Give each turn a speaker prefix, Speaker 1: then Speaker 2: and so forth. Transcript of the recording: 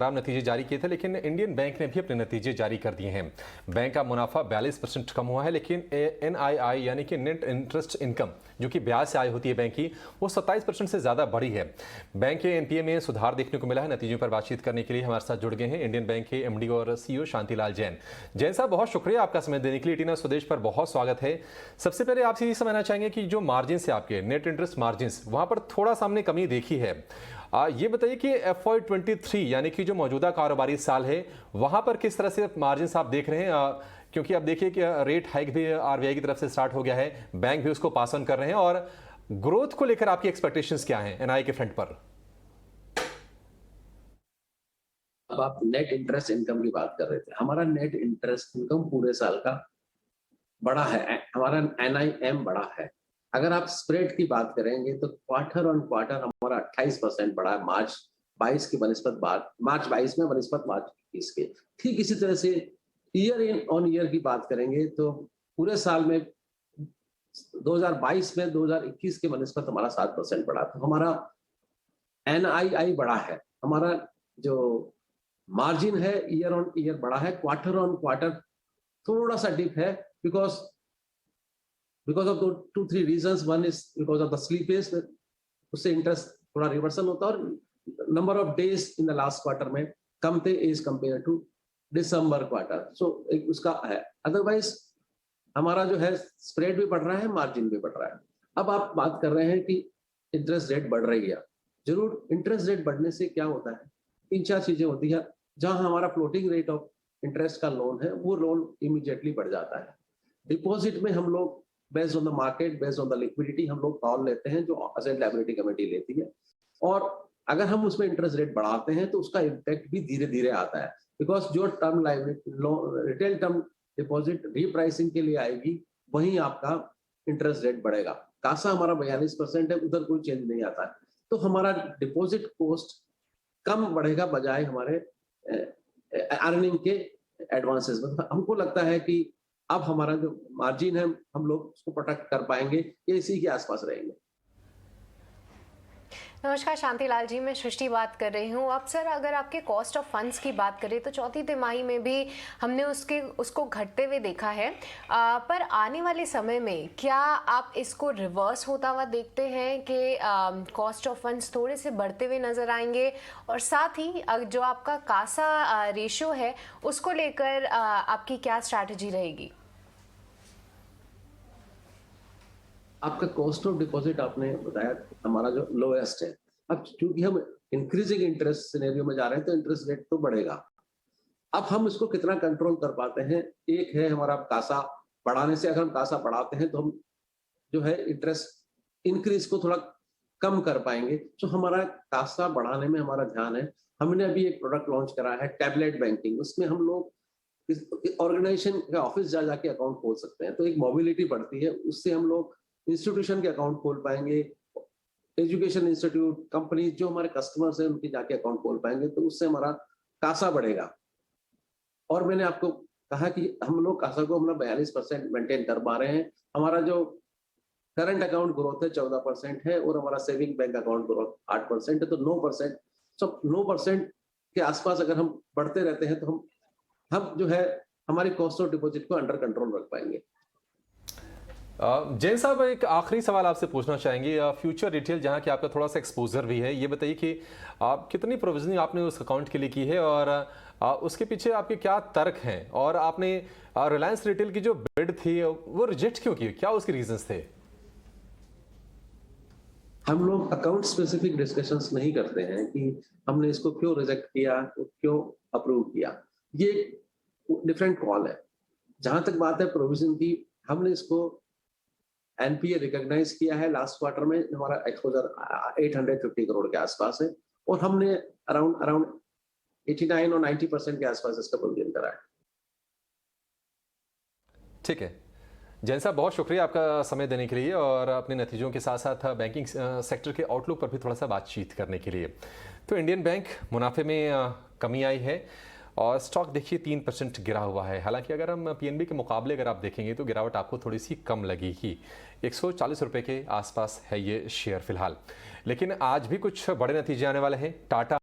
Speaker 1: खराब नतीजे जारी किए थे, लेकिन इंडियन बैंक ने भी अपने नतीजे जारी कर दिए हैं। बैंक का मुनाफा 42% कम हुआ है, लेकिन एनआईआई यानी कि नेट इंटरेस्ट इनकम, जो कि ब्याज से आय होती है बैंक की, वो 27% से ज़्यादा बढ़ी है। बैंक के एनपीए में सुधार देखने को मिला है। नतीजों पर बातचीत करने के लिए हमारे साथ जुड़ गए हैं इंडियन बैंक के एमडी और सीईओ शांतिलाल जैन। जैन साहब, बहुत शुक्रिया आपका समय देने के लिए। टीना स्वदेश पर बहुत स्वागत है। सबसे पहले आपसे ये समझना चाहेंगे कि जो मार्जिन है आपके नेट इंटरेस्ट मार्जिन, वहाँ पर थोड़ा सा हमने कमी देखी है। ये बताइए कि FY23 यानी कि जो मौजूदा कारोबारी साल है, वहां पर किस तरह से मार्जिन आप देख रहे हैं? क्योंकि अब देखिए कि रेट हाइक भी आरबीआई की तरफ से स्टार्ट हो गया है, बैंक भी उसको पास ऑन कर रहे हैं, और ग्रोथ को लेकर आपकी एक्सपेक्टेशंस क्या हैं एनआई के फ्रंट पर?
Speaker 2: अब आप नेट इंटरेस्ट इनकम की बात कर रहे थे। हमारा नेट इंटरेस्ट इनकम पूरे साल का बड़ा है, हमारा एनआईएम बड़ा है। अगर आप स्प्रेड की बात करेंगे तो क्वार्टर ऑन क्वार्टर हमारा 28% बढ़ा है, मार्च 22 की बनस्पत मार्च 22 में बनस्पत मार्च 21 के। ठीक इसी तरह से ईयर इन ऑन ईयर की बात करेंगे तो पूरे साल में 2022 में 2021 के बनस्पत हमारा 7% बढ़ा। तो हमारा एनआईआई बढ़ा है, हमारा जो मार्जिन है ईयर ऑन ईयर बढ़ा है, क्वार्टर ऑन क्वार्टर थोड़ा सा डिप है because of the 2-3 reasons. One is because of the slippage, उससे इंटरेस्ट थोड़ा रिवर्सल होता है, और number of days in the last quarter में कम थे as compared to December quarter. So उसका है। अदरवाइज हमारा जो है स्प्रेड भी बढ़ रहा है, मार्जिन भी बढ़ रहा है। अब आप बात कर रहे हैं कि इंटरेस्ट रेट बढ़ रही है। जरूर इंटरेस्ट रेट बढ़ने से क्या होता है, 3-4 चीजें होती है। जहां हमारा फ्लोटिंग रेट ऑफ इंटरेस्ट का लोन है, वो लोन इमीडिएटली बढ़ जाता है। डिपॉजिट में हम लोग based on the market, based on the liquidity, हम लोग कॉल लेते हैं जो एसेट लायबिलिटी कमेटी लेती है, और अगर हम उसमें इंटरेस्ट रेट बढ़ाते हैं तो उसका इम्पैक्ट भी धीरे धीरे आता है। बिकॉज जो term liability retail term deposit repricing के लिए आएगी, वहीं आपका इंटरेस्ट रेट बढ़ेगा। कासा हमारा 42% है, उधर कोई चेंज नहीं आता है, तो हमारा डिपॉजिट कॉस्ट कम बढ़ेगा बजाय हमारे अर्निंग के एडवांसेस में। हमको लगता है कि अब हमारा जो मार्जिन है हम लोग उसको प्रोटेक्ट कर पाएंगे, ये इसी के आसपास रहेंगे।
Speaker 3: नमस्कार शांतिलाल जी, मैं सृष्टि बात कर रही हूँ। अब सर, अगर आपके कॉस्ट ऑफ फंड्स की बात करें तो चौथी तिमाही में भी हमने उसको घटते हुए देखा है, पर आने वाले समय में क्या आप इसको रिवर्स होता हुआ देखते हैं कि कॉस्ट ऑफ फंड्स थोड़े से बढ़ते हुए नजर आएंगे? और साथ ही जो आपका कासा रेशियो है उसको लेकर आपकी क्या स्ट्रैटेजी रहेगी?
Speaker 2: आपका कॉस्ट ऑफ डिपॉजिट आपने बताया हमारा जो लोएस्ट है। अब क्योंकि हम इंक्रीजिंग इंटरेस्ट सिनेरियो में जा रहे हैं तो इंटरेस्ट रेट तो बढ़ेगा। अब हम इसको कितना कंट्रोल कर पाते हैं, एक है हमारा कासा बढ़ाने से। अगर हम कासा बढ़ाते हैं तो हम जो है इंटरेस्ट इंक्रीज को थोड़ा कम कर पाएंगे। तो हमारा कासा बढ़ाने में हमारा ध्यान है। हमने अभी एक प्रोडक्ट लॉन्च करा है, टैबलेट बैंकिंग। उसमें हम लोग ऑर्गेनाइजेशन के ऑफिस जा जाके अकाउंट खोल सकते हैं, तो एक मोबिलिटी बढ़ती है। उससे हम लोग इंस्टीट्यूशन के अकाउंट खोल पाएंगे, एजुकेशन इंस्टीट्यूट, कंपनी जो हमारे कस्टमर्स हैं उनके जाके अकाउंट खोल पाएंगे, तो उससे हमारा कासा बढ़ेगा। और मैंने आपको कहा कि हम लोग कासा को अपना 42% मेंटेन कर पा रहे हैं। हमारा जो करंट अकाउंट ग्रोथ है 14% है, और हमारा सेविंग बैंक अकाउंट ग्रोथ 8% है, तो 9%। सब 9% के आसपास अगर हम बढ़ते रहते हैं तो हम जो है हमारी कॉस्ट ऑफ डिपॉजिट को अंडर कंट्रोल रख पाएंगे।
Speaker 1: जैन साहब, एक आखिरी सवाल आपसे पूछना चाहेंगे। फ्यूचर रिटेल, जहां कि आपका थोड़ा सा एक्सपोजर भी है, ये बताइए कि आप कितनी प्रोविजनिंग आपने उस अकाउंट के लिए की है, और उसके पीछे आपके क्या तर्क हैं, और आपने रिलायंस रिटेल की जो बिड थी वो रिजेक्ट क्यों की? क्या उसके रीजंस थे?
Speaker 2: हम लोग अकाउंट स्पेसिफिक डिस्कशंस नहीं करते हैं कि हमने इसको क्यों रिजेक्ट किया, क्यों अप्रूव किया। ये डिफरेंट कॉल है। जहां तक बात है प्रोविजन की, हमने इसको एनपीए रिकॉग्नाइज किया है। लास्ट क्वार्टर में हमारा एक्सपोजर 850 करोड़ के आसपास है, और हमने अराउंड 89 और 90% के आसपास इसका प्रोविजन करा है।
Speaker 1: ठीक है जैन साहब, बहुत शुक्रिया आपका समय देने के लिए, और अपने नतीजों के साथ साथ बैंकिंग सेक्टर के आउटलुक पर भी थोड़ा सा बातचीत करने के लिए। तो इंडियन बैंक मुनाफे में कमी आई है, और स्टॉक देखिए 3% गिरा हुआ है। हालांकि अगर हम पीएनबी के मुकाबले अगर आप देखेंगे तो गिरावट आपको थोड़ी सी कम लगेगी। 140 रुपये के आसपास है ये शेयर फिलहाल। लेकिन आज भी कुछ बड़े नतीजे आने वाले हैं। टाटा